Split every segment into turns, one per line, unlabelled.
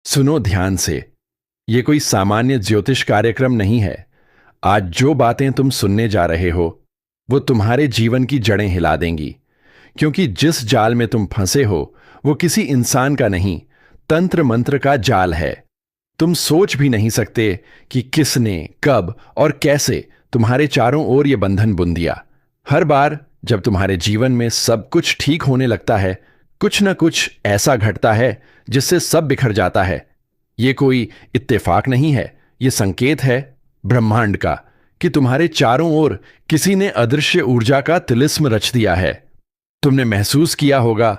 सुनो ध्यान से। ये कोई सामान्य ज्योतिष कार्यक्रम नहीं है। आज जो बातें तुम सुनने जा रहे हो वो तुम्हारे जीवन की जड़ें हिला देंगी। क्योंकि जिस जाल में तुम फंसे हो वो किसी इंसान का नहीं, तंत्र मंत्र का जाल है। तुम सोच भी नहीं सकते कि किसने, कब और कैसे तुम्हारे चारों ओर ये बंधन बुन दिया। हर बार जब तुम्हारे जीवन में सब कुछ ठीक होने लगता है, कुछ ना कुछ ऐसा घटता है जिससे सब बिखर जाता है। ये कोई इत्तेफाक नहीं है, ये संकेत है ब्रह्मांड का कि तुम्हारे चारों ओर किसी ने अदृश्य ऊर्जा का तिलिस्म रच दिया है। तुमने महसूस किया होगा,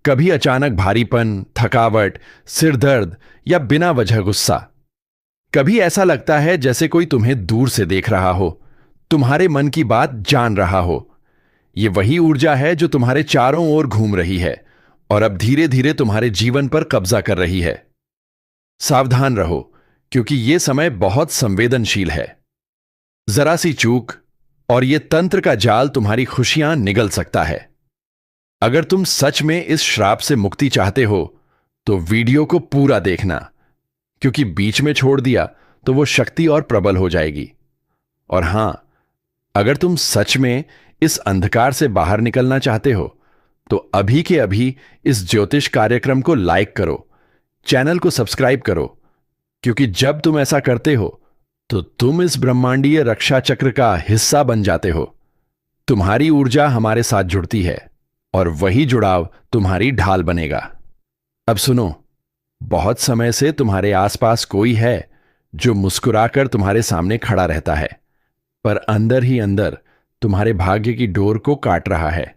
कभी अचानक भारीपन, थकावट, सिर दर्द या बिना वजह गुस्सा। कभी ऐसा लगता है जैसे कोई तुम्हें दूर से देख रहा हो, तुम्हारे मन की बात जान रहा हो। ये वही ऊर्जा है जो तुम्हारे चारों ओर घूम रही है और अब धीरे धीरे तुम्हारे जीवन पर कब्जा कर रही है। सावधान रहो, क्योंकि यह समय बहुत संवेदनशील है। जरा सी चूक और यह तंत्र का जाल तुम्हारी खुशियां निगल सकता है। अगर तुम सच में इस श्राप से मुक्ति चाहते हो तो वीडियो को पूरा देखना, क्योंकि बीच में छोड़ दिया तो वो शक्ति और प्रबल हो जाएगी। और हां, अगर तुम सच में इस अंधकार से बाहर निकलना चाहते हो तो अभी के अभी इस ज्योतिष कार्यक्रम को लाइक करो, चैनल को सब्सक्राइब करो, क्योंकि जब तुम ऐसा करते हो तो तुम इस ब्रह्मांडीय रक्षा चक्र का हिस्सा बन जाते हो। तुम्हारी ऊर्जा हमारे साथ जुड़ती है और वही जुड़ाव तुम्हारी ढाल बनेगा। अब सुनो, बहुत समय से तुम्हारे आसपास कोई है जो मुस्कुराकर तुम्हारे सामने खड़ा रहता है, पर अंदर ही अंदर तुम्हारे भाग्य की डोर को काट रहा है।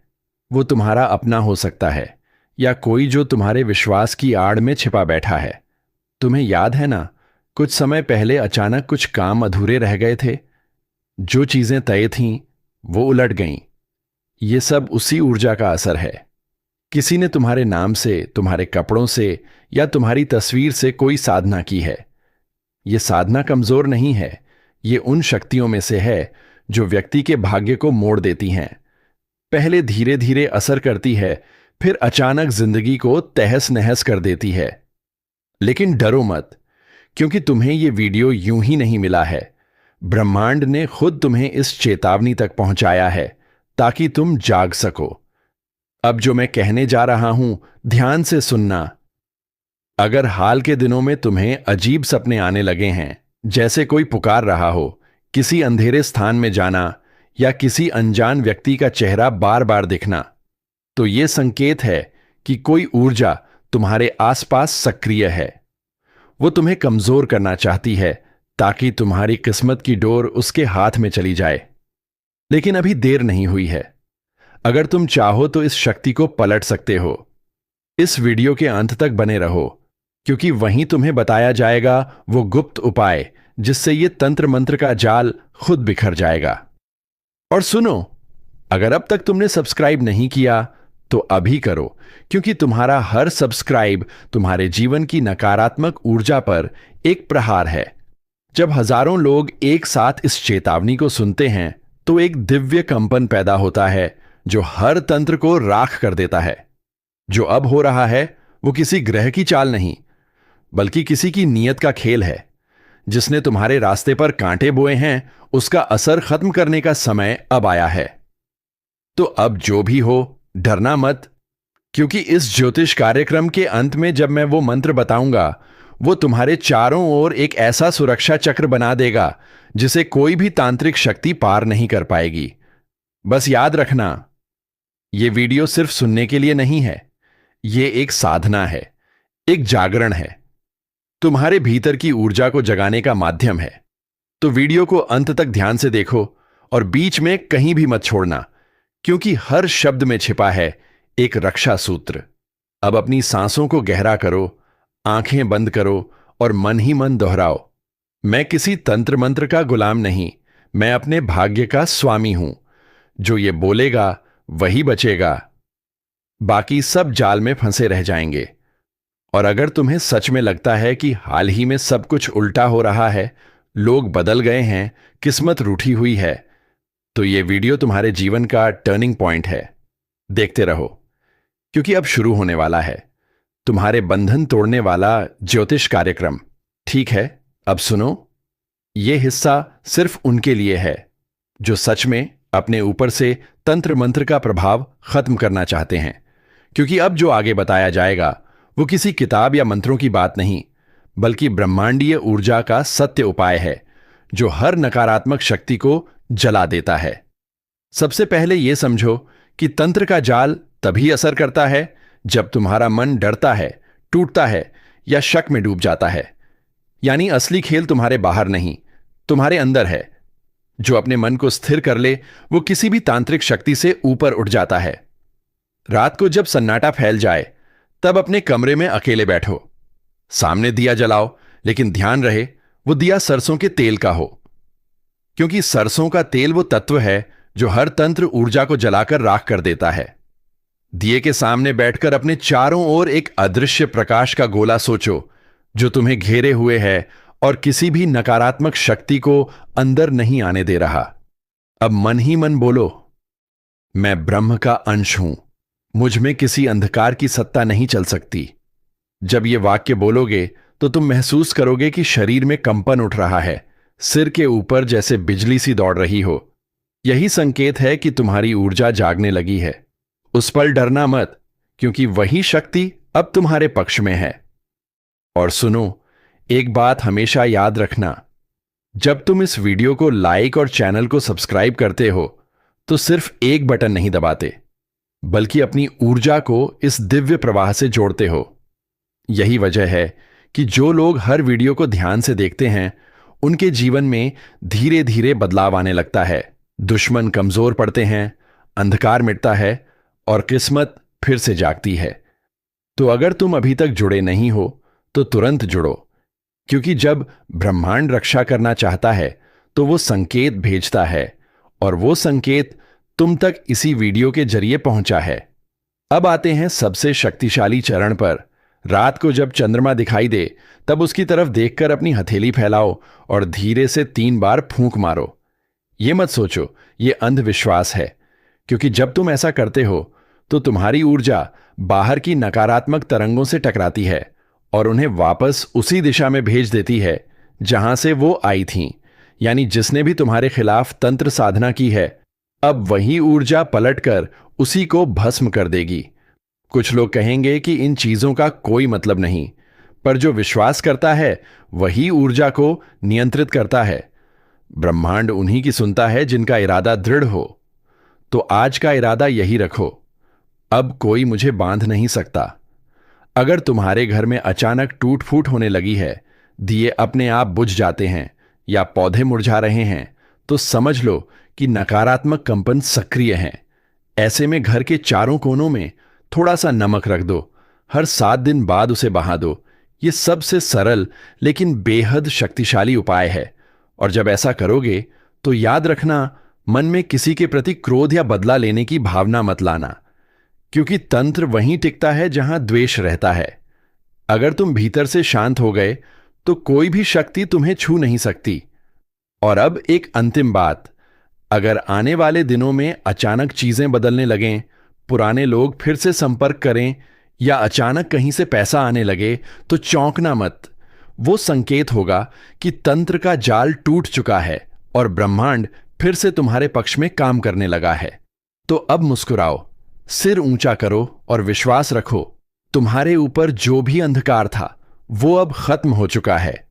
वो तुम्हारा अपना हो सकता है या कोई जो तुम्हारे विश्वास की आड़ में छिपा बैठा है। तुम्हें याद है ना, कुछ समय पहले अचानक कुछ काम अधूरे रह गए थे। जो चीजें तय थीं वो उलट गईं। ये सब उसी ऊर्जा का असर है। किसी ने तुम्हारे नाम से, तुम्हारे कपड़ों से या तुम्हारी तस्वीर से कोई साधना की है। यह साधना कमजोर नहीं है, ये उन शक्तियों में से है जो व्यक्ति के भाग्य को मोड़ देती हैं। पहले धीरे धीरे असर करती है, फिर अचानक जिंदगी को तहस नहस कर देती है। लेकिन डरो मत, क्योंकि तुम्हें यह वीडियो यूं ही नहीं मिला है। ब्रह्मांड ने खुद तुम्हें इस चेतावनी तक पहुंचाया है ताकि तुम जाग सको। अब जो मैं कहने जा रहा हूं, ध्यान से सुनना। अगर हाल के दिनों में तुम्हें अजीब सपने आने लगे हैं, जैसे कोई पुकार रहा हो, किसी अंधेरे स्थान में जाना या किसी अनजान व्यक्ति का चेहरा बार बार दिखना, तो यह संकेत है कि कोई ऊर्जा तुम्हारे आसपास सक्रिय है। वो तुम्हें कमजोर करना चाहती है ताकि तुम्हारी किस्मत की डोर उसके हाथ में चली जाए। लेकिन अभी देर नहीं हुई है। अगर तुम चाहो तो इस शक्ति को पलट सकते हो। इस वीडियो के अंत तक बने रहो, क्योंकि वहीं तुम्हें बताया जाएगा वो गुप्त उपाय जिससे ये तंत्र मंत्र का जाल खुद बिखर जाएगा। और सुनो, अगर अब तक तुमने सब्सक्राइब नहीं किया तो अभी करो, क्योंकि तुम्हारा हर सब्सक्राइब तुम्हारे जीवन की नकारात्मक ऊर्जा पर एक प्रहार है। जब हजारों लोग एक साथ इस चेतावनी को सुनते हैं तो एक दिव्य कंपन पैदा होता है जो हर तंत्र को राख कर देता है। जो अब हो रहा है वो किसी ग्रह की चाल नहीं, बल्कि किसी की नीयत का खेल है। जिसने तुम्हारे रास्ते पर कांटे बोए हैं, उसका असर खत्म करने का समय अब आया है। तो अब जो भी हो, डरना मत, क्योंकि इस ज्योतिष कार्यक्रम के अंत में जब मैं वो मंत्र बताऊंगा, वो तुम्हारे चारों ओर एक ऐसा सुरक्षा चक्र बना देगा जिसे कोई भी तांत्रिक शक्ति पार नहीं कर पाएगी। बस याद रखना, यह वीडियो सिर्फ सुनने के लिए नहीं है, यह एक साधना है, एक जागरण है, तुम्हारे भीतर की ऊर्जा को जगाने का माध्यम है। तो वीडियो को अंत तक ध्यान से देखो और बीच में कहीं भी मत छोड़ना, क्योंकि हर शब्द में छिपा है एक रक्षा सूत्र। अब अपनी सांसों को गहरा करो, आंखें बंद करो और मन ही मन दोहराओ, मैं किसी तंत्र मंत्र का गुलाम नहीं, मैं अपने भाग्य का स्वामी हूं। जो ये बोलेगा वही बचेगा, बाकी सब जाल में फंसे रह जाएंगे। और अगर तुम्हें सच में लगता है कि हाल ही में सब कुछ उल्टा हो रहा है, लोग बदल गए हैं, किस्मत रूठी हुई है, तो यह वीडियो तुम्हारे जीवन का टर्निंग पॉइंट है। देखते रहो, क्योंकि अब शुरू होने वाला है। तुम्हारे बंधन तोड़ने वाला ज्योतिष कार्यक्रम। ठीक है, अब सुनो, यह हिस्सा सिर्फ उनके लिए है जो सच में अपने ऊपर से तंत्र मंत्र का प्रभाव खत्म करना चाहते हैं, क्योंकि अब जो आगे बताया जाएगा वो किसी किताब या मंत्रों की बात नहीं, बल्कि ब्रह्मांडीय ऊर्जा का सत्य उपाय है जो हर नकारात्मक शक्ति को जला देता है। सबसे पहले यह समझो कि तंत्र का जाल तभी असर करता है जब तुम्हारा मन डरता है, टूटता है या शक में डूब जाता है। यानी असली खेल तुम्हारे बाहर नहीं, तुम्हारे अंदर है। जो अपने मन को स्थिर कर ले वो किसी भी तांत्रिक शक्ति से ऊपर उठ जाता है। रात को जब सन्नाटा फैल जाए तब अपने कमरे में अकेले बैठो, सामने दिया जलाओ, लेकिन ध्यान रहे वो दिया सरसों के तेल का हो, क्योंकि सरसों का तेल वो तत्व है जो हर तंत्र ऊर्जा को जलाकर राख कर देता है। दिए के सामने बैठकर अपने चारों ओर एक अदृश्य प्रकाश का गोला सोचो जो तुम्हें घेरे हुए है और किसी भी नकारात्मक शक्ति को अंदर नहीं आने दे रहा। अब मन ही मन बोलो, मैं ब्रह्म का अंश हूं, मुझ में किसी अंधकार की सत्ता नहीं चल सकती। जब ये वाक्य बोलोगे तो तुम महसूस करोगे कि शरीर में कंपन उठ रहा है, सिर के ऊपर जैसे बिजली सी दौड़ रही हो। यही संकेत है कि तुम्हारी ऊर्जा जागने लगी है। उस पर डरना मत, क्योंकि वही शक्ति अब तुम्हारे पक्ष में है। और सुनो, एक बात हमेशा याद रखना, जब तुम इस वीडियो को लाइक और चैनल को सब्सक्राइब करते हो तो सिर्फ एक बटन नहीं दबाते, बल्कि अपनी ऊर्जा को इस दिव्य प्रवाह से जोड़ते हो। यही वजह है कि जो लोग हर वीडियो को ध्यान से देखते हैं उनके जीवन में धीरे धीरे बदलाव आने लगता है। दुश्मन कमजोर पड़ते हैं, अंधकार मिटता है और किस्मत फिर से जागती है। तो अगर तुम अभी तक जुड़े नहीं हो तो तुरंत जुड़ो, क्योंकि जब ब्रह्मांड रक्षा करना चाहता है तो वो संकेत भेजता है, और वो संकेत तुम तक इसी वीडियो के जरिए पहुंचा है। अब आते हैं सबसे शक्तिशाली चरण पर। रात को जब चंद्रमा दिखाई दे तब उसकी तरफ देखकर अपनी हथेली फैलाओ और धीरे से 3 बार फूंक मारो। ये मत सोचो ये अंधविश्वास है, क्योंकि जब तुम ऐसा करते हो तो तुम्हारी ऊर्जा बाहर की नकारात्मक तरंगों से टकराती है और उन्हें वापस उसी दिशा में भेज देती है जहां से वो आई थीं। यानी जिसने भी तुम्हारे खिलाफ तंत्र साधना की है, अब वही ऊर्जा पलटकर उसी को भस्म कर देगी। कुछ लोग कहेंगे कि इन चीजों का कोई मतलब नहीं, पर जो विश्वास करता है वही ऊर्जा को नियंत्रित करता है। ब्रह्मांड उन्हीं की सुनता है जिनका इरादा दृढ़ हो। तो आज का इरादा यही रखो, अब कोई मुझे बांध नहीं सकता। अगर तुम्हारे घर में अचानक टूट फूट होने लगी है, दिए अपने आप बुझ जाते हैं या पौधे मुरझा रहे हैं, तो समझ लो कि नकारात्मक कंपन सक्रिय हैं। ऐसे में घर के चारों कोनों में थोड़ा सा नमक रख दो, हर 7 दिन बाद उसे बहा दो। ये सबसे सरल लेकिन बेहद शक्तिशाली उपाय है। और जब ऐसा करोगे तो याद रखना, मन में किसी के प्रति क्रोध या बदला लेने की भावना मत लाना, क्योंकि तंत्र वहीं टिकता है जहां द्वेष रहता है। अगर तुम भीतर से शांत हो गए तो कोई भी शक्ति तुम्हें छू नहीं सकती। और अब एक अंतिम बात, अगर आने वाले दिनों में अचानक चीजें बदलने लगें, पुराने लोग फिर से संपर्क करें या अचानक कहीं से पैसा आने लगे, तो चौंकना मत। वो संकेत होगा कि तंत्र का जाल टूट चुका है और ब्रह्मांड फिर से तुम्हारे पक्ष में काम करने लगा है। तो अब मुस्कुराओ, सिर ऊंचा करो और विश्वास रखो, तुम्हारे ऊपर जो भी अंधकार था वो अब खत्म हो चुका है।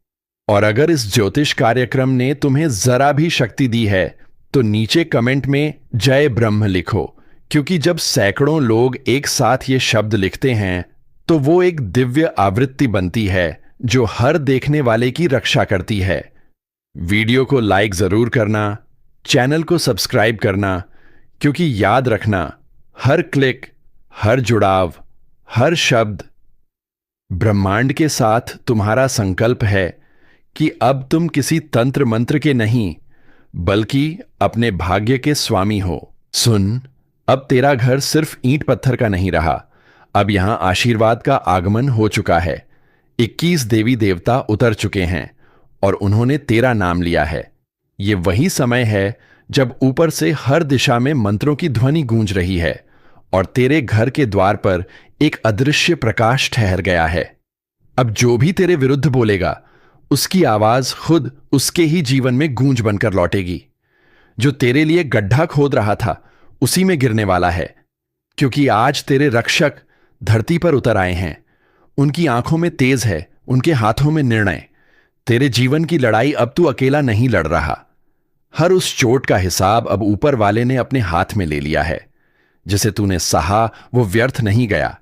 और अगर इस ज्योतिष कार्यक्रम ने तुम्हें जरा भी शक्ति दी है तो नीचे कमेंट में जय ब्रह्म लिखो, क्योंकि जब सैकड़ों लोग एक साथ ये शब्द लिखते हैं तो वो एक दिव्य आवृत्ति बनती है जो हर देखने वाले की रक्षा करती है। वीडियो को लाइक जरूर करना, चैनल को सब्सक्राइब करना, क्योंकि याद रखना, हर क्लिक, हर जुड़ाव, हर शब्द ब्रह्मांड के साथ तुम्हारा संकल्प है कि अब तुम किसी तंत्र मंत्र के नहीं बल्कि अपने भाग्य के स्वामी हो। सुन, अब तेरा घर सिर्फ ईंट पत्थर का नहीं रहा, अब यहां आशीर्वाद का आगमन हो चुका है। 21 देवी देवता उतर चुके हैं और उन्होंने तेरा नाम लिया है। ये वही समय है जब ऊपर से हर दिशा में मंत्रों की ध्वनि गूंज रही है और तेरे घर के द्वार पर एक अदृश्य प्रकाश ठहर गया है। अब जो भी तेरे विरुद्ध बोलेगा, उसकी आवाज खुद उसके ही जीवन में गूंज बनकर लौटेगी। जो तेरे लिए गड्ढा खोद रहा था, उसी में गिरने वाला है, क्योंकि आज तेरे रक्षक धरती पर उतर आए हैं। उनकी आंखों में तेज है, उनके हाथों में निर्णय। तेरे जीवन की लड़ाई अब तू अकेला नहीं लड़ रहा। हर उस चोट का हिसाब अब ऊपर वाले ने अपने हाथ में ले लिया है। जिसे तूने सहा वो व्यर्थ नहीं गया।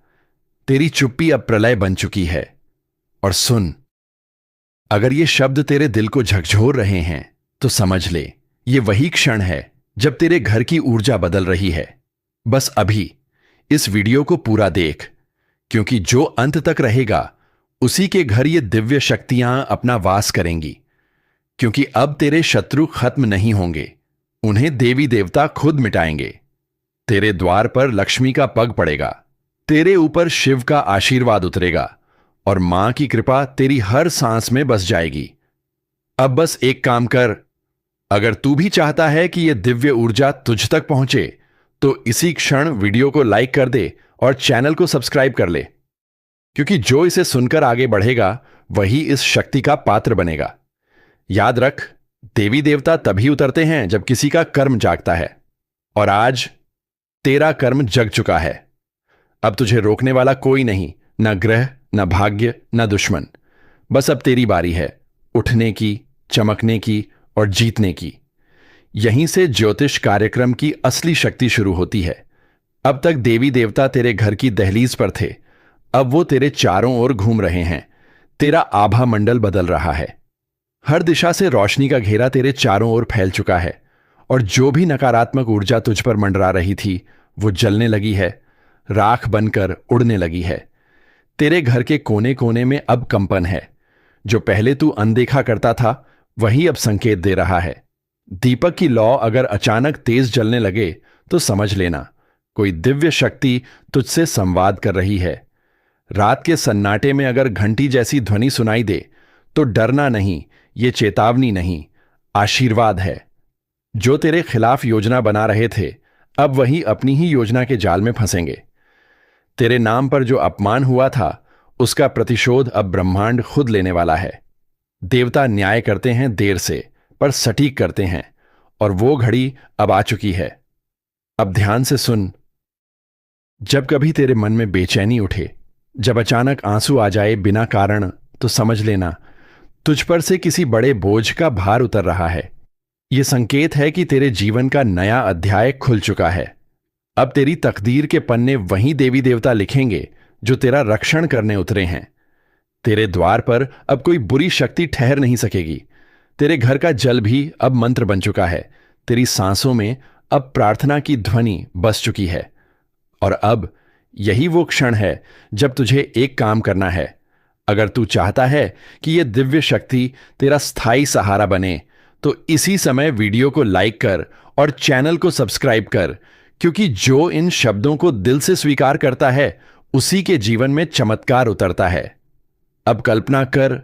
तेरी चुप्पी अब प्रलय बन चुकी है। और सुन, अगर ये शब्द तेरे दिल को झकझोर रहे हैं तो समझ ले, ये वही क्षण है जब तेरे घर की ऊर्जा बदल रही है। बस अभी इस वीडियो को पूरा देख, क्योंकि जो अंत तक रहेगा उसी के घर ये दिव्य शक्तियां अपना वास करेंगी। क्योंकि अब तेरे शत्रु खत्म नहीं होंगे, उन्हें देवी देवता खुद मिटाएंगे। तेरे द्वार पर लक्ष्मी का पग पड़ेगा, तेरे ऊपर शिव का आशीर्वाद उतरेगा और मां की कृपा तेरी हर सांस में बस जाएगी। अब बस एक काम कर, अगर तू भी चाहता है कि यह दिव्य ऊर्जा तुझ तक पहुंचे तो इसी क्षण वीडियो को लाइक कर दे और चैनल को सब्सक्राइब कर ले, क्योंकि जो इसे सुनकर आगे बढ़ेगा वही इस शक्ति का पात्र बनेगा। याद रख, देवी देवता तभी उतरते हैं जब किसी का कर्म जागता है, और आज तेरा कर्म जग चुका है। अब तुझे रोकने वाला कोई नहीं, न ग्रह, न भाग्य, न दुश्मन। बस अब तेरी बारी है उठने की, चमकने की और जीतने की। यहीं से ज्योतिष कार्यक्रम की असली शक्ति शुरू होती है। अब तक देवी देवता तेरे घर की दहलीज पर थे, अब वो तेरे चारों ओर घूम रहे हैं। तेरा आभा मंडल बदल रहा है। हर दिशा से रोशनी का घेरा तेरे चारों ओर फैल चुका है, और जो भी नकारात्मक ऊर्जा तुझ पर मंडरा रही थी वो जलने लगी है, राख बनकर उड़ने लगी है। तेरे घर के कोने कोने में अब कंपन है। जो पहले तू अनदेखा करता था वही अब संकेत दे रहा है। दीपक की लौ अगर अचानक तेज जलने लगे तो समझ लेना, कोई दिव्य शक्ति तुझसे संवाद कर रही है। रात के सन्नाटे में अगर घंटी जैसी ध्वनि सुनाई दे तो डरना नहीं, ये चेतावनी नहीं, आशीर्वाद है। जो तेरे खिलाफ योजना बना रहे थे अब वही अपनी ही योजना के जाल में फंसेंगे। तेरे नाम पर जो अपमान हुआ था उसका प्रतिशोध अब ब्रह्मांड खुद लेने वाला है। देवता न्याय करते हैं देर से, पर सटीक करते हैं, और वो घड़ी अब आ चुकी है। अब ध्यान से सुन, जब कभी तेरे मन में बेचैनी उठे, जब अचानक आंसू आ जाए बिना कारण, तो समझ लेना तुझ पर से किसी बड़े बोझ का भार उतर रहा है। यह संकेत है कि तेरे जीवन का नया अध्याय खुल चुका है। अब तेरी तकदीर के पन्ने वही देवी देवता लिखेंगे जो तेरा रक्षण करने उतरे हैं। तेरे द्वार पर अब कोई बुरी शक्ति ठहर नहीं सकेगी। तेरे घर का जल भी अब मंत्र बन चुका है। तेरी सांसों में अब प्रार्थना की ध्वनि बस चुकी है। और अब यही वो क्षण है जब तुझे एक काम करना है। अगर तू चाहता है कि यह दिव्य शक्ति तेरा स्थायी सहारा बने तो इसी समय वीडियो को लाइक कर और चैनल को सब्सक्राइब कर, क्योंकि जो इन शब्दों को दिल से स्वीकार करता है उसी के जीवन में चमत्कार उतरता है। अब कल्पना कर,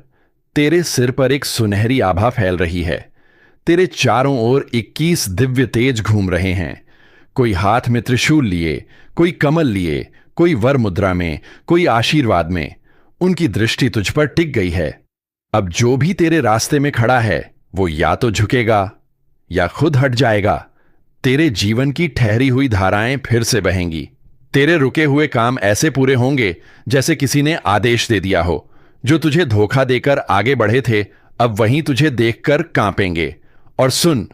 तेरे सिर पर एक सुनहरी आभा फैल रही है। तेरे चारों ओर 21 दिव्य तेज घूम रहे हैं। कोई हाथ में त्रिशूल लिए, कोई कमल लिए, कोई वर मुद्रा में, कोई आशीर्वाद में। उनकी दृष्टि तुझ पर टिक गई है। अब जो भी तेरे रास्ते में खड़ा है वो या तो झुकेगा या खुद हट जाएगा। तेरे जीवन की ठहरी हुई धाराएं फिर से बहेंगी। तेरे रुके हुए काम ऐसे पूरे होंगे जैसे किसी ने आदेश दे दिया हो। जो तुझे धोखा देकर आगे बढ़े थे अब वहीं तुझे देखकर कांपेंगे। और सुन,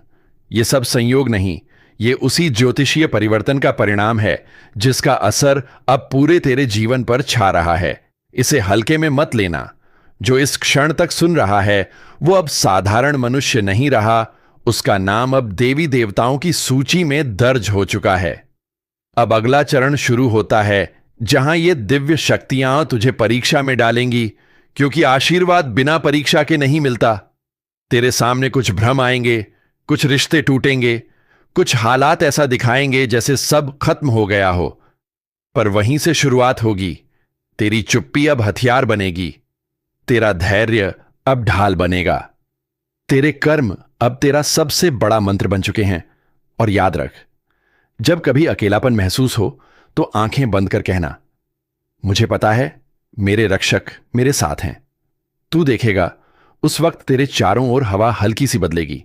ये सब संयोग नहीं, ये उसी ज्योतिषीय परिवर्तन का परिणाम है जिसका असर अब पूरे तेरे जीवन पर छा रहा है। इसे हल्के में मत लेना। जो इस क्षण तक सुन रहा है वो अब साधारण मनुष्य नहीं रहा, उसका नाम अब देवी देवताओं की सूची में दर्ज हो चुका है। अब अगला चरण शुरू होता है जहां ये दिव्य शक्तियां तुझे परीक्षा में डालेंगी, क्योंकि आशीर्वाद बिना परीक्षा के नहीं मिलता। तेरे सामने कुछ भ्रम आएंगे, कुछ रिश्ते टूटेंगे, कुछ हालात ऐसा दिखाएंगे जैसे सब खत्म हो गया हो, पर वहीं से शुरुआत होगी। तेरी चुप्पी अब हथियार बनेगी, तेरा धैर्य अब ढाल बनेगा। तेरे कर्म अब तेरा सबसे बड़ा मंत्र बन चुके हैं। और याद रख, जब कभी अकेलापन महसूस हो तो आंखें बंद कर कहना, मुझे पता है मेरे रक्षक मेरे साथ हैं। तू देखेगा उस वक्त तेरे चारों ओर हवा हल्की सी बदलेगी,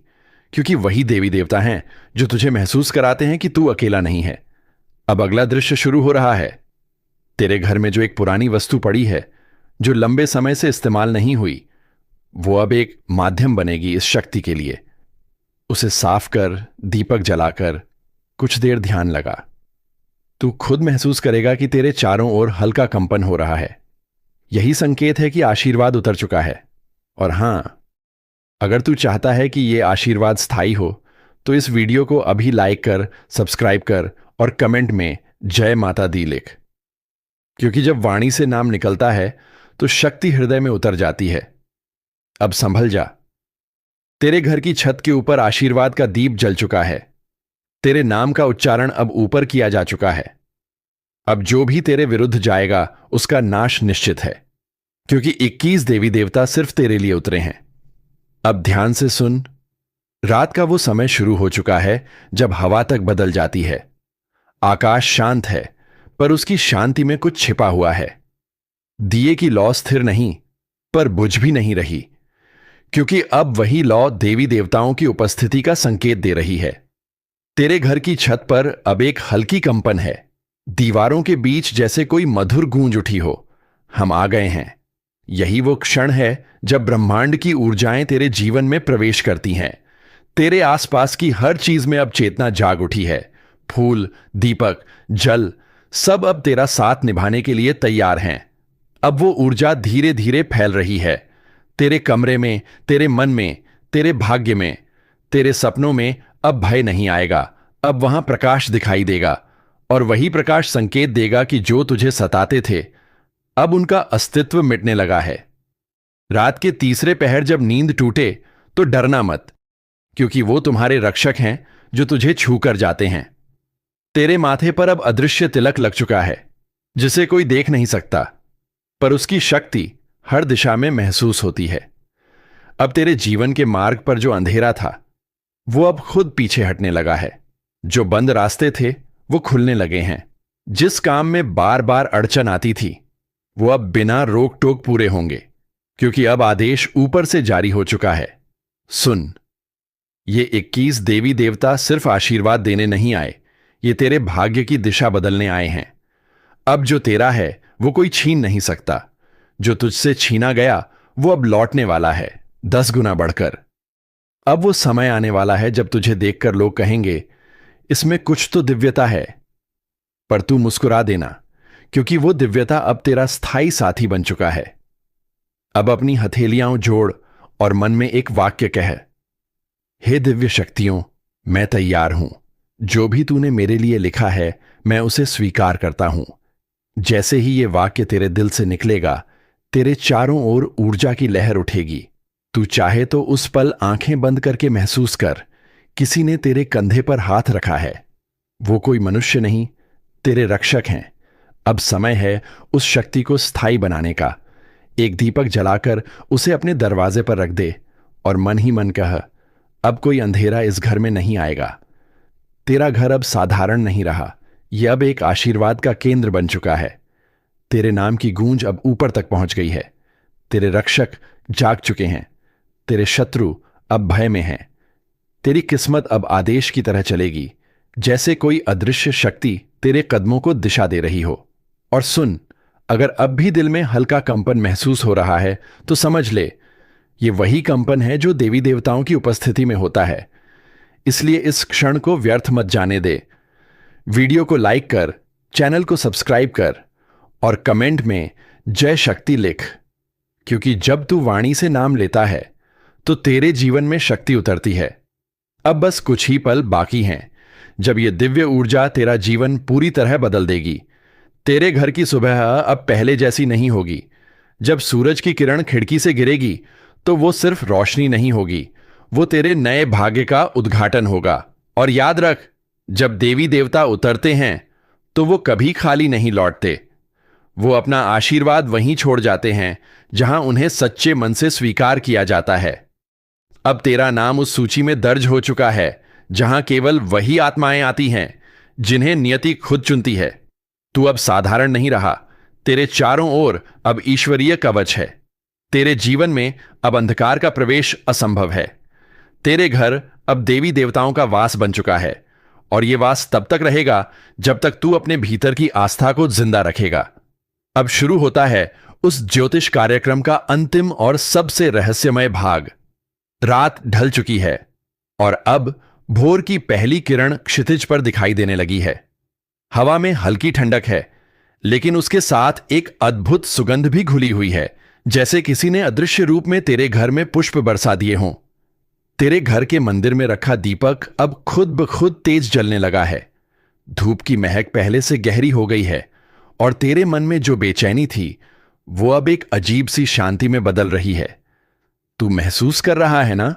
क्योंकि वही देवी देवता हैं जो तुझे महसूस कराते हैं कि तू अकेला नहीं है। अब अगला दृश्य शुरू हो रहा है। तेरे घर में जो एक पुरानी वस्तु पड़ी है, जो लंबे समय से इस्तेमाल नहीं हुई, वो अब एक माध्यम बनेगी इस शक्ति के लिए। उसे साफ कर, दीपक जलाकर कुछ देर ध्यान लगा। तू खुद महसूस करेगा कि तेरे चारों ओर हल्का कंपन हो रहा है। यही संकेत है कि आशीर्वाद उतर चुका है। और हां, अगर तू चाहता है कि यह आशीर्वाद स्थायी हो, तो इस वीडियो को अभी लाइक कर, सब्सक्राइब कर और कमेंट में जय माता दी लिख। क्योंकि जब वाणी से नाम निकलता है तो शक्ति हृदय में उतर जाती है। अब संभल जा। तेरे घर की छत के ऊपर आशीर्वाद का दीप जल चुका है। तेरे नाम का उच्चारण अब ऊपर किया जा चुका है। अब जो भी तेरे विरुद्ध जाएगा उसका नाश निश्चित है, क्योंकि 21 देवी देवता सिर्फ तेरे लिए उतरे हैं। अब ध्यान से सुन। रात का वो समय शुरू हो चुका है जब हवा तक बदल जाती है। आकाश शांत है, पर उसकी शांति में कुछ छिपा हुआ है। दिए की लौ स्थिर नहीं, पर बुझ भी नहीं रही, क्योंकि अब वही लौ देवी देवताओं की उपस्थिति का संकेत दे रही है। तेरे घर की छत पर अब एक हल्की कंपन है। दीवारों के बीच जैसे कोई मधुर गूंज उठी हो। हम आ गए हैं। यही वो क्षण है जब ब्रह्मांड की ऊर्जाएं तेरे जीवन में प्रवेश करती हैं। तेरे आसपास की हर चीज में अब चेतना जाग उठी है। फूल, दीपक, जल, सब अब तेरा साथ निभाने के लिए तैयार हैं। अब वो ऊर्जा धीरे धीरे फैल रही है। तेरे कमरे में, तेरे मन में, तेरे भाग्य में, तेरे सपनों में अब भय नहीं आएगा। अब वहां प्रकाश दिखाई देगा, और वही प्रकाश संकेत देगा कि जो तुझे सताते थे, अब उनका अस्तित्व मिटने लगा है। रात के तीसरे पहर जब नींद टूटे तो डरना मत, क्योंकि वो तुम्हारे रक्षक हैं जो तुझे छू कर जाते हैं। तेरे माथे पर अब अदृश्य तिलक लग चुका है, जिसे कोई देख नहीं सकता, पर उसकी शक्ति हर दिशा में महसूस होती है। अब तेरे जीवन के मार्ग पर जो अंधेरा था, वो अब खुद पीछे हटने लगा है। जो बंद रास्ते थे वो खुलने लगे हैं। जिस काम में बार बार अड़चन आती थी, वो अब बिना रोक टोक पूरे होंगे, क्योंकि अब आदेश ऊपर से जारी हो चुका है। सुन, ये 21 देवी देवता सिर्फ आशीर्वाद देने नहीं आए, ये तेरे भाग्य की दिशा बदलने आए हैं। अब जो तेरा है वो कोई छीन नहीं सकता। जो तुझसे छीना गया वो अब लौटने वाला है, 10 गुना बढ़कर। अब वो समय आने वाला है जब तुझे देखकर लोग कहेंगे, इसमें कुछ तो दिव्यता है। पर तू मुस्कुरा देना, क्योंकि वो दिव्यता अब तेरा स्थायी साथी बन चुका है। अब अपनी हथेलियां जोड़ और मन में एक वाक्य कह, हे दिव्य शक्तियों, मैं तैयार हूं। जो भी तूने मेरे लिए लिखा है, मैं उसे स्वीकार करता हूं। जैसे ही ये वाक्य तेरे दिल से निकलेगा, तेरे चारों ओर ऊर्जा की लहर उठेगी। तू चाहे तो उस पल आंखें बंद करके महसूस कर, किसी ने तेरे कंधे पर हाथ रखा है। वो कोई मनुष्य नहीं, तेरे रक्षक हैं। अब समय है उस शक्ति को स्थायी बनाने का। एक दीपक जलाकर उसे अपने दरवाजे पर रख दे और मन ही मन कह, अब कोई अंधेरा इस घर में नहीं आएगा। तेरा घर अब साधारण नहीं रहा, यह अब एक आशीर्वाद का केंद्र बन चुका है। तेरे नाम की गूंज अब ऊपर तक पहुंच गई है। तेरे रक्षक जाग चुके हैं। तेरे शत्रु अब भय में हैं। तेरी किस्मत अब आदेश की तरह चलेगी, जैसे कोई अदृश्य शक्ति तेरे कदमों को दिशा दे रही हो। और सुन, अगर अब भी दिल में हल्का कंपन महसूस हो रहा है, तो समझ ले, ये वही कंपन है जो देवी देवताओं की उपस्थिति में होता है। इसलिए इस क्षण को व्यर्थ मत जाने दे। वीडियो को लाइक कर, चैनल को सब्सक्राइब कर और कमेंट में जय शक्ति लिख, क्योंकि जब तू वाणी से नाम लेता है तो तेरे जीवन में शक्ति उतरती है। अब बस कुछ ही पल बाकी हैं जब यह दिव्य ऊर्जा तेरा जीवन पूरी तरह बदल देगी। तेरे घर की सुबह अब पहले जैसी नहीं होगी। जब सूरज की किरण खिड़की से गिरेगी तो वो सिर्फ रोशनी नहीं होगी, वो तेरे नए भाग्य का उद्घाटन होगा। और याद रख, जब देवी देवता उतरते हैं तो वो कभी खाली नहीं लौटते। वो अपना आशीर्वाद वहीं छोड़ जाते हैं जहां उन्हें सच्चे मन से स्वीकार किया जाता है। अब तेरा नाम उस सूची में दर्ज हो चुका है जहां केवल वही आत्माएं आती हैं जिन्हें नियति खुद चुनती है। तू अब साधारण नहीं रहा। तेरे चारों ओर अब ईश्वरीय कवच है। तेरे जीवन में अब अंधकार का प्रवेश असंभव है। तेरे घर अब देवी देवताओं का वास बन चुका है, और यह वास तब तक रहेगा जब तक तू अपने भीतर की आस्था को जिंदा रखेगा। अब शुरू होता है उस ज्योतिष कार्यक्रम का अंतिम और सबसे रहस्यमय भाग। रात ढल चुकी है और अब भोर की पहली किरण क्षितिज पर दिखाई देने लगी है। हवा में हल्की ठंडक है, लेकिन उसके साथ एक अद्भुत सुगंध भी घुली हुई है, जैसे किसी ने अदृश्य रूप में तेरे घर में पुष्प बरसा दिए हों। तेरे घर के मंदिर में रखा दीपक अब खुद ब खुद तेज जलने लगा है। धूप की महक पहले से गहरी हो गई है, और तेरे मन में जो बेचैनी थी वो अब एक अजीब सी शांति में बदल रही है। तू महसूस कर रहा है ना,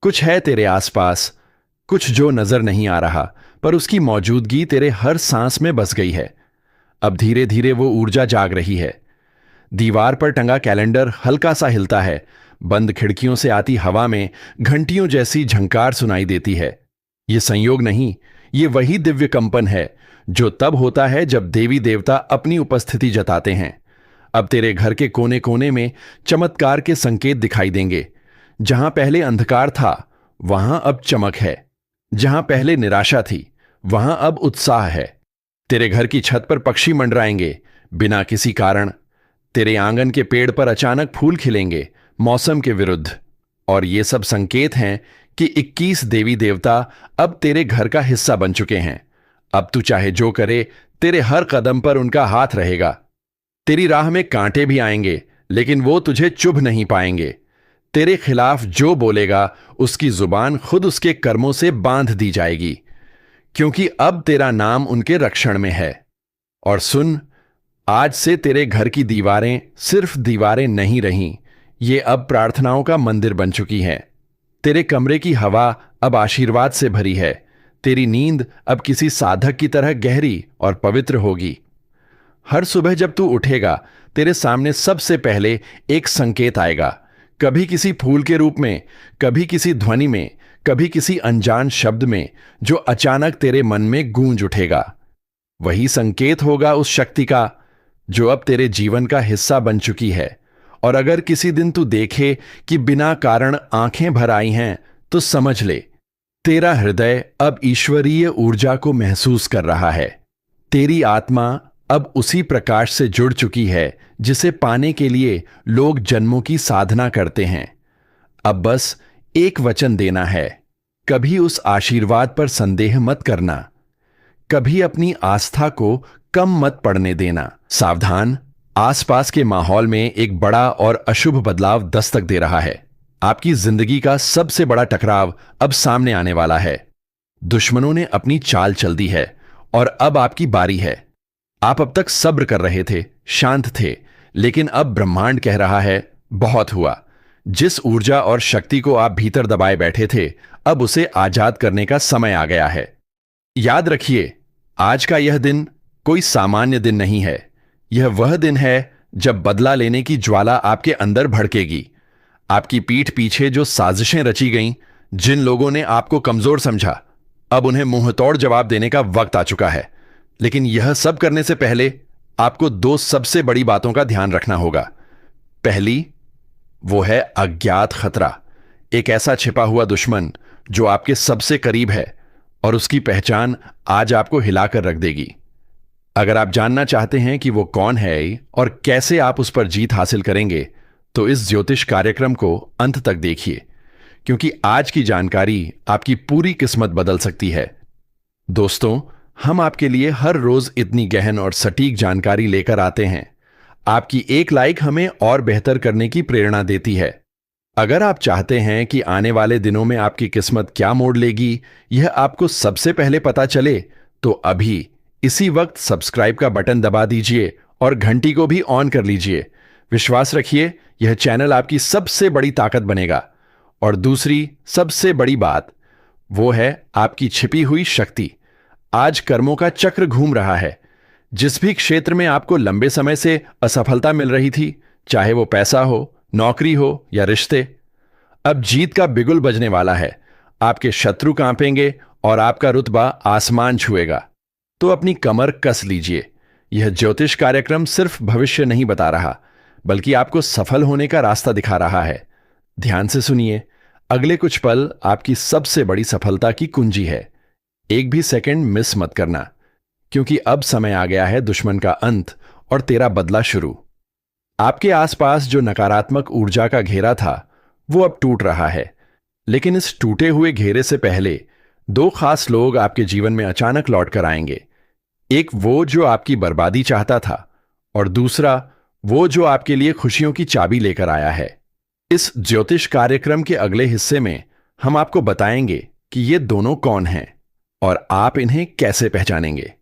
कुछ है तेरे आसपास, कुछ जो नजर नहीं आ रहा, पर उसकी मौजूदगी तेरे हर सांस में बस गई है। अब धीरे धीरे वो ऊर्जा जाग रही है। दीवार पर टंगा कैलेंडर हल्का सा हिलता है। बंद खिड़कियों से आती हवा में घंटियों जैसी झंकार सुनाई देती है। ये संयोग नहीं, ये वही दिव्य कंपन है जो तब होता है जब देवी देवता अपनी उपस्थिति जताते हैं। अब तेरे घर के कोने कोने में चमत्कार के संकेत दिखाई देंगे। जहां पहले अंधकार था वहां अब चमक है। जहां पहले निराशा थी वहां अब उत्साह है। तेरे घर की छत पर पक्षी मंडराएंगे बिना किसी कारण। तेरे आंगन के पेड़ पर अचानक फूल खिलेंगे मौसम के विरुद्ध। और ये सब संकेत हैं कि 21 देवी देवता अब तेरे घर का हिस्सा बन चुके हैं। अब तू चाहे जो करे, तेरे हर कदम पर उनका हाथ रहेगा। तेरी राह में कांटे भी आएंगे, लेकिन वो तुझे चुभ नहीं पाएंगे। तेरे खिलाफ जो बोलेगा उसकी जुबान खुद उसके कर्मों से बांध दी जाएगी, क्योंकि अब तेरा नाम उनके रक्षण में है। और सुन, आज से तेरे घर की दीवारें सिर्फ दीवारें नहीं रहीं, ये अब प्रार्थनाओं का मंदिर बन चुकी हैं। तेरे कमरे की हवा अब आशीर्वाद से भरी है। तेरी नींद अब किसी साधक की तरह गहरी और पवित्र होगी। हर सुबह जब तू उठेगा, तेरे सामने सबसे पहले एक संकेत आएगा, कभी किसी फूल के रूप में, कभी किसी ध्वनि में, कभी किसी अनजान शब्द में, जो अचानक तेरे मन में गूंज उठेगा। वही संकेत होगा उस शक्ति का जो अब तेरे जीवन का हिस्सा बन चुकी है। और अगर किसी दिन तू देखे कि बिना कारण आंखें भर आई हैं, तो समझ ले, तेरा हृदय अब ईश्वरीय ऊर्जा को महसूस कर रहा है। तेरी आत्मा अब उसी प्रकाश से जुड़ चुकी है जिसे पाने के लिए लोग जन्मों की साधना करते हैं। अब बस एक वचन देना है, कभी उस आशीर्वाद पर संदेह मत करना, कभी अपनी आस्था को कम मत पड़ने देना। सावधान, आसपास के माहौल में एक बड़ा और अशुभ बदलाव दस्तक दे रहा है। आपकी जिंदगी का सबसे बड़ा टकराव अब सामने आने वाला है। दुश्मनों ने अपनी चाल चल दी है और अब आपकी बारी है। आप अब तक सब्र कर रहे थे, शांत थे, लेकिन अब ब्रह्मांड कह रहा है, बहुत हुआ। जिस ऊर्जा और शक्ति को आप भीतर दबाए बैठे थे, अब उसे आजाद करने का समय आ गया है। याद रखिए, आज का यह दिन कोई सामान्य दिन नहीं है। यह वह दिन है जब बदला लेने की ज्वाला आपके अंदर भड़केगी। आपकी पीठ पीछे जो साजिशें रची गईं, जिन लोगों ने आपको कमजोर समझा, अब उन्हें मुंहतोड़ जवाब देने का वक्त आ चुका है। लेकिन यह सब करने से पहले आपको दो सबसे बड़ी बातों का ध्यान रखना होगा। पहली, वो है अज्ञात खतरा, एक ऐसा छिपा हुआ दुश्मन जो आपके सबसे करीब है और उसकी पहचान आज आपको हिलाकर रख देगी। अगर आप जानना चाहते हैं कि वो कौन है और कैसे आप उस पर जीत हासिल करेंगे, तो इस ज्योतिष कार्यक्रम को अंत तक देखिए, क्योंकि आज की जानकारी आपकी पूरी किस्मत बदल सकती है। दोस्तों, हम आपके लिए हर रोज इतनी गहन और सटीक जानकारी लेकर आते हैं। आपकी एक लाइक हमें और बेहतर करने की प्रेरणा देती है। अगर आप चाहते हैं कि आने वाले दिनों में आपकी किस्मत क्या मोड़ लेगी, यह आपको सबसे पहले पता चले, तो अभी इसी वक्त सब्सक्राइब का बटन दबा दीजिए और घंटी को भी ऑन कर लीजिए। विश्वास रखिए, यह चैनल आपकी सबसे बड़ी ताकत बनेगा। और दूसरी सबसे बड़ी बात, वो है आपकी छिपी हुई शक्ति। आज कर्मों का चक्र घूम रहा है। जिस भी क्षेत्र में आपको लंबे समय से असफलता मिल रही थी, चाहे वो पैसा हो, नौकरी हो या रिश्ते, अब जीत का बिगुल बजने वाला है। आपके शत्रु कांपेंगे और आपका रुतबा आसमान छुएगा। तो अपनी कमर कस लीजिए, यह ज्योतिष कार्यक्रम सिर्फ भविष्य नहीं बता रहा, बल्कि आपको सफल होने का रास्ता दिखा रहा है। ध्यान से सुनिए, अगले कुछ पल आपकी सबसे बड़ी सफलता की कुंजी है। एक भी सेकंड मिस मत करना, क्योंकि अब समय आ गया है दुश्मन का अंत और तेरा बदला शुरू। आपके आसपास जो नकारात्मक ऊर्जा का घेरा था, वो अब टूट रहा है। लेकिन इस टूटे हुए घेरे से पहले दो खास लोग आपके जीवन में अचानक लौट कर आएंगे। एक वो जो आपकी बर्बादी चाहता था, और दूसरा वो जो आपके लिए खुशियों की चाबी लेकर आया है। इस ज्योतिष कार्यक्रम के अगले हिस्से में हम आपको बताएंगे कि ये दोनों कौन हैं और आप इन्हें कैसे पहचानेंगे।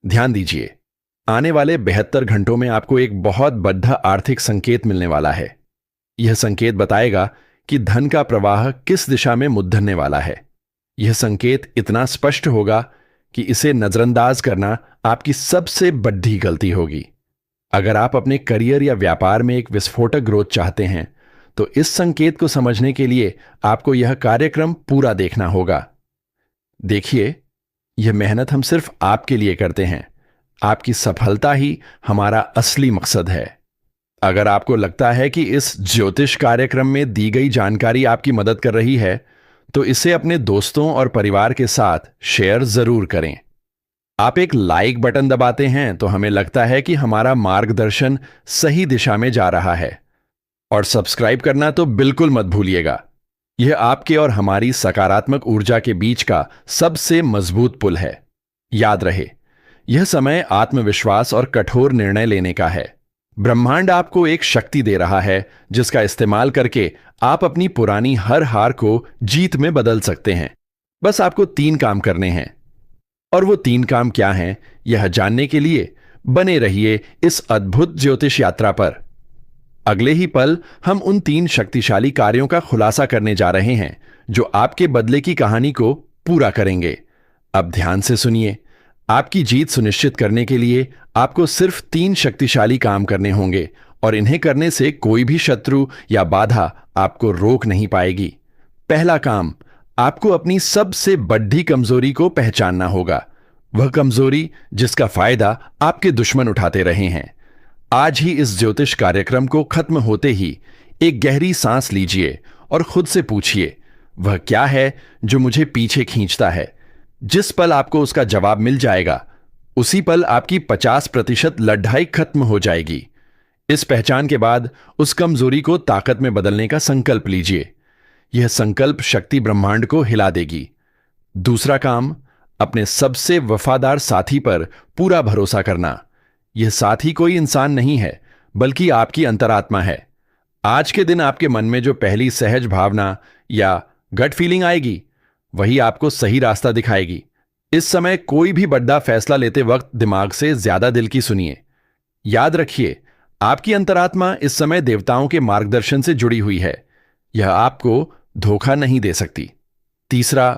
ध्यान दीजिए, आने वाले 72 घंटों में आपको एक बहुत बड़ा आर्थिक संकेत मिलने वाला है। यह संकेत बताएगा कि धन का प्रवाह किस दिशा में मुद्दने वाला है। यह संकेत इतना स्पष्ट होगा कि इसे नजरअंदाज करना आपकी सबसे बड़ी गलती होगी। अगर आप अपने करियर या व्यापार में एक विस्फोटक ग्रोथ चाहते हैं, तो इस संकेत को समझने के लिए आपको यह कार्यक्रम पूरा देखना होगा। देखिए, यह मेहनत हम सिर्फ आपके लिए करते हैं। आपकी सफलता ही हमारा असली मकसद है। अगर आपको लगता है कि इस ज्योतिष कार्यक्रम में दी गई जानकारी आपकी मदद कर रही है, तो इसे अपने दोस्तों और परिवार के साथ शेयर जरूर करें। आप एक लाइक बटन दबाते हैं तो हमें लगता है कि हमारा मार्गदर्शन सही दिशा में जा रहा है। और सब्सक्राइब करना तो बिल्कुल मत भूलिएगा। यह आपके और हमारी सकारात्मक ऊर्जा के बीच का सबसे मजबूत पुल है। याद रहे, यह समय आत्मविश्वास और कठोर निर्णय लेने का है। ब्रह्मांड आपको एक शक्ति दे रहा है, जिसका इस्तेमाल करके आप अपनी पुरानी हर हार को जीत में बदल सकते हैं। बस आपको 3 काम करने हैं। और वो 3 काम क्या हैं, यह जानने के लिए बने रहिए इस अद्भुत ज्योतिष यात्रा पर। अगले ही पल हम उन 3 शक्तिशाली कार्यों का खुलासा करने जा रहे हैं, जो आपके बदले की कहानी को पूरा करेंगे। अब ध्यान से सुनिए। आपकी जीत सुनिश्चित करने के लिए आपको सिर्फ 3 शक्तिशाली काम करने होंगे, और इन्हें करने से कोई भी शत्रु या बाधा आपको रोक नहीं पाएगी। पहला काम, आपको अपनी सबसे बड़ी कमजोरी को पहचानना होगा। वह कमजोरी जिसका फायदा आपके दुश्मन उठाते रहे हैं। आज ही इस ज्योतिष कार्यक्रम को खत्म होते ही एक गहरी सांस लीजिए और खुद से पूछिए, वह क्या है जो मुझे पीछे खींचता है। जिस पल आपको उसका जवाब मिल जाएगा, उसी पल आपकी 50% लड़ाई खत्म हो जाएगी। इस पहचान के बाद उस कमजोरी को ताकत में बदलने का संकल्प लीजिए। यह संकल्प शक्ति ब्रह्मांड को हिला देगी। दूसरा काम, अपने सबसे वफादार साथी पर पूरा भरोसा करना। यह साथी कोई इंसान नहीं है, बल्कि आपकी अंतरात्मा है। आज के दिन आपके मन में जो पहली सहज भावना या गट फीलिंग आएगी, वही आपको सही रास्ता दिखाएगी। इस समय कोई भी बड़ा फैसला लेते वक्त दिमाग से ज्यादा दिल की सुनिए। याद रखिए, आपकी अंतरात्मा इस समय देवताओं के मार्गदर्शन से जुड़ी हुई है। यह आपको धोखा नहीं दे सकती। तीसरा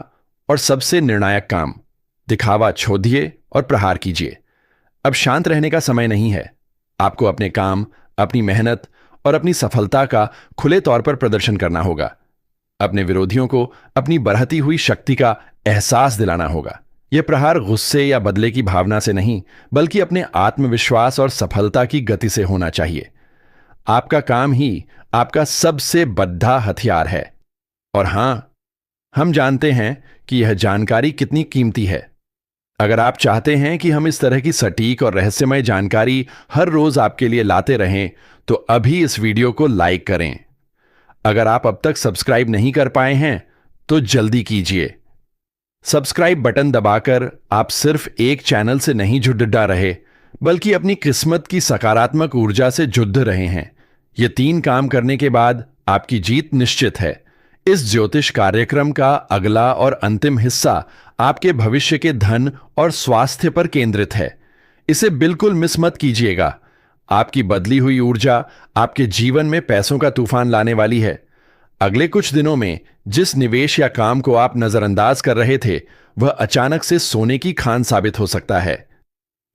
और सबसे निर्णायक काम, दिखावा छोड़िए और प्रहार कीजिए। अब शांत रहने का समय नहीं है। आपको अपने काम, अपनी मेहनत और अपनी सफलता का खुले तौर पर प्रदर्शन करना होगा। अपने विरोधियों को अपनी बढ़ती हुई शक्ति का एहसास दिलाना होगा। यह प्रहार गुस्से या बदले की भावना से नहीं, बल्कि अपने आत्मविश्वास और सफलता की गति से होना चाहिए। आपका काम ही आपका सबसे बड़ा हथियार है। और हां, हम जानते हैं कि यह जानकारी कितनी कीमती है। अगर आप चाहते हैं कि हम इस तरह की सटीक और रहस्यमय जानकारी हर रोज आपके लिए लाते रहें, तो अभी इस वीडियो को लाइक करें। अगर आप अब तक सब्सक्राइब नहीं कर पाए हैं, तो जल्दी कीजिए। सब्सक्राइब बटन दबाकर आप सिर्फ एक चैनल से नहीं जुड़ रहे, बल्कि अपनी किस्मत की सकारात्मक ऊर्जा से जुड़ रहे हैं। ये 3 काम करने के बाद आपकी जीत निश्चित है। इस ज्योतिष कार्यक्रम का अगला और अंतिम हिस्सा आपके भविष्य के धन और स्वास्थ्य पर केंद्रित है। इसे बिल्कुल मिस मत कीजिएगा। आपकी बदली हुई ऊर्जा आपके जीवन में पैसों का तूफान लाने वाली है। अगले कुछ दिनों में जिस निवेश या काम को आप नजरअंदाज कर रहे थे, वह अचानक से सोने की खान साबित हो सकता है।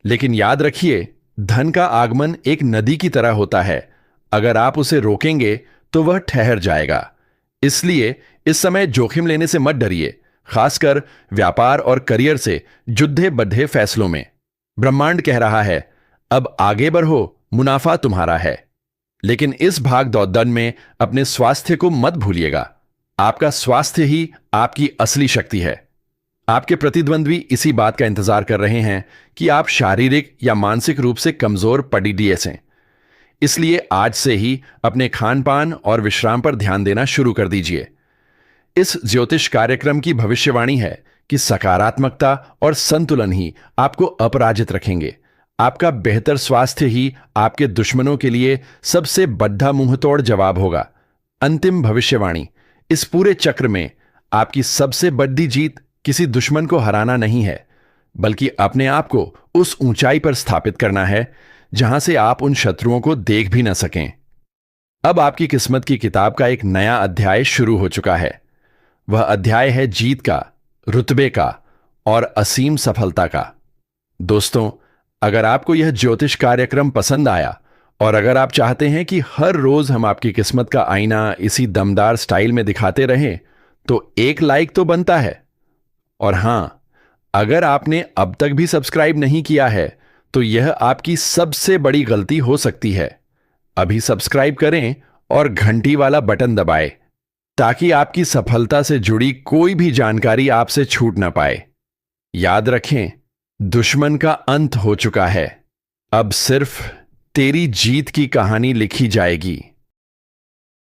लेकिन याद रखिए, धन का आगमन एक नदी की तरह होता है। अगर आप उसे रोकेंगे तो वह ठहर जाएगा। इसलिए इस समय जोखिम लेने से मत डरिए, खासकर व्यापार और करियर से जुड़े बढ़े फैसलों में। ब्रह्मांड कह रहा है, अब आगे बढ़ो, मुनाफा तुम्हारा है। लेकिन इस भाग दौड़ में अपने स्वास्थ्य को मत भूलिएगा। आपका स्वास्थ्य ही आपकी असली शक्ति है। आपके प्रतिद्वंद्वी इसी बात का इंतजार कर रहे हैं कि आप शारीरिक या मानसिक रूप से कमजोर पड़ीडीएस हैं। इसलिए आज से ही अपने खान पान और विश्राम पर ध्यान देना शुरू कर दीजिए। इस ज्योतिष कार्यक्रम की भविष्यवाणी है कि सकारात्मकता और संतुलन ही आपको अपराजित रखेंगे। आपका बेहतर स्वास्थ्य ही आपके दुश्मनों के लिए सबसे बड़ा मुंहतोड़ जवाब होगा। अंतिम भविष्यवाणी, इस पूरे चक्र में आपकी सबसे बड़ी जीत किसी दुश्मन को हराना नहीं है, बल्कि अपने आप को उस ऊंचाई पर स्थापित करना है जहां से आप उन शत्रुओं को देख भी न सकें। अब आपकी किस्मत की किताब का एक नया अध्याय शुरू हो चुका है। वह अध्याय है जीत का, रुतबे का और असीम सफलता का। दोस्तों, अगर आपको यह ज्योतिष कार्यक्रम पसंद आया और अगर आप चाहते हैं कि हर रोज हम आपकी किस्मत का आईना इसी दमदार स्टाइल में दिखाते रहें, तो एक लाइक तो बनता है। और हां, अगर आपने अब तक भी सब्सक्राइब नहीं किया है तो यह आपकी सबसे बड़ी गलती हो सकती है। अभी सब्सक्राइब करें और घंटी वाला बटन दबाएं ताकि आपकी सफलता से जुड़ी कोई भी जानकारी आपसे छूट ना पाए। याद रखें, दुश्मन का अंत हो चुका है। अब सिर्फ तेरी जीत की कहानी लिखी जाएगी।